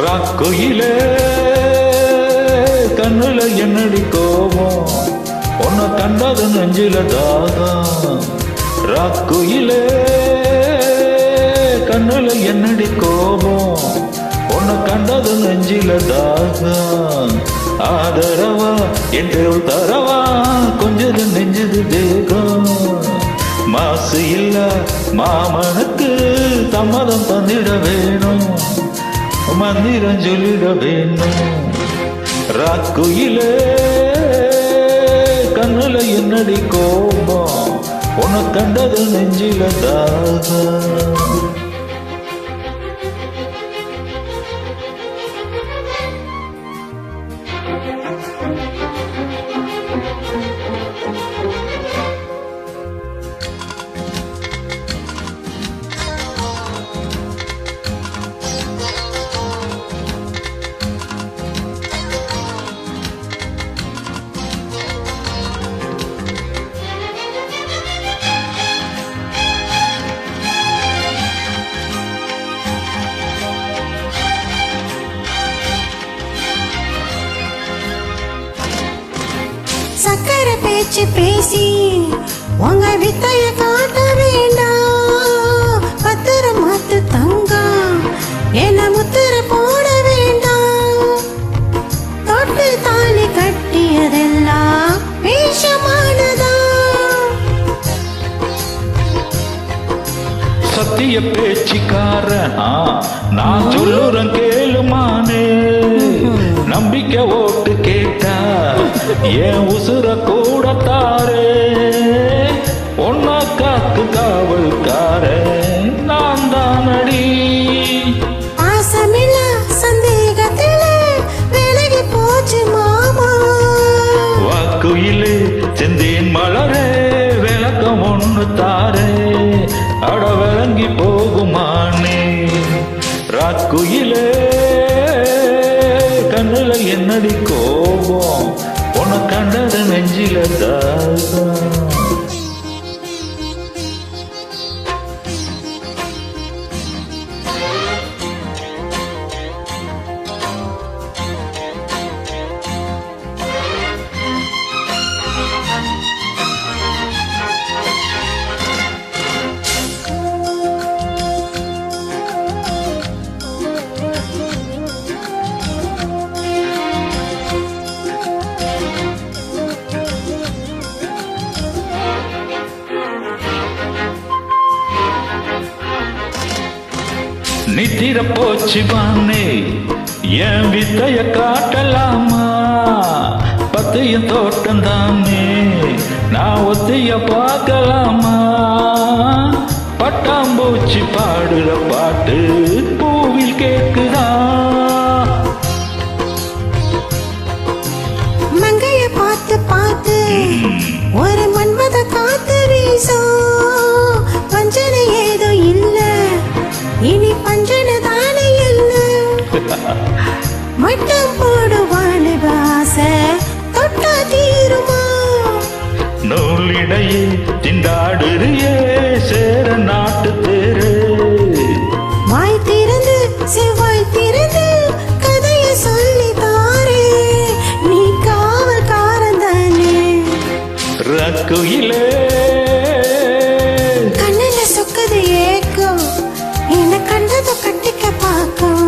ராக்குயிலே கண்ணுல என்னடி கோபம் உன்னை கண்டது நெஞ்சில தாகம். ராக்குயிலே கண்ணுல என்னடி கோபம் உன்னை கண்டது நெஞ்சில தாகம். ஆதரவா என்று தரவா கொஞ்சது நெஞ்சது தேகம். மாசு இல்ல மாமனுக்கு சம்மதம் தந்திட வேணும், மந்திரம் சொல்லிட வேணும். ராக்குயிலே கண்ணுல என்னடி கோபம் உன்னை கண்டது நெஞ்சில தாகம். சக்கரை பேச்சு பேசி உங்க வித்தைய காட்ட வேண்டாம். பத்திரம் மாத்து தங்கம் என்ன முத்திர போட வேண்டாம். தொட்டு தாலி கட்டியதெல்லாம் வேஷமானதா. சத்திய பேச்சுக்காரன் நான் சொல்லுறேன் கேளுமானே. நம்பிக்கை ஓட்டு கேட்டா என் உசுர கூட தாரே. ஒன்னா காக்கு காவல்கார நான் தானடி. ஆசமில்ல சந்தேகத்தில விலகி போச்சு மாமா. வாக்குயிலே செந்தேன் மலரே விளக்கம் ஒண்ணு தாரே. அட விளங்கி போகுமானே. ராக்குயிலே கண்ணுல என்னடி கோபம் உன்னை கண்டது நெஞ்சில தாகம். நித்திர போச்சு பானே என் வித்தைய காட்டலாமா. பத்தையும் தோட்டம் தானே நான் ஒத்தைய பார்க்கலாமா. பட்டாம்பூச்சி பாடுற பாட்டு பூவில் கேக்குதா. மங்கைய பார்த்து பார்த்து ஒரு மன்மத காத்து வீசும். பஞ்சனை ஏதோ இல்ல இனி பஞ்சனை தானே இல்ல. மட்டம் போடுவானு ஆசை தொட்டா தீருமா. நூலிடையே திண்டாடுறியே சேர நாட்டு தேரு. வாய் திறந்து செவ்வாய் திறந்து கதைய சொல்லி தாரே. நீ காவல்காரன் தானே. ராக்குயிலே கண்ணுல சொக்குது ஏக்கம் என்ன கண்டதும் கட்டிக்க பார்க்கும்.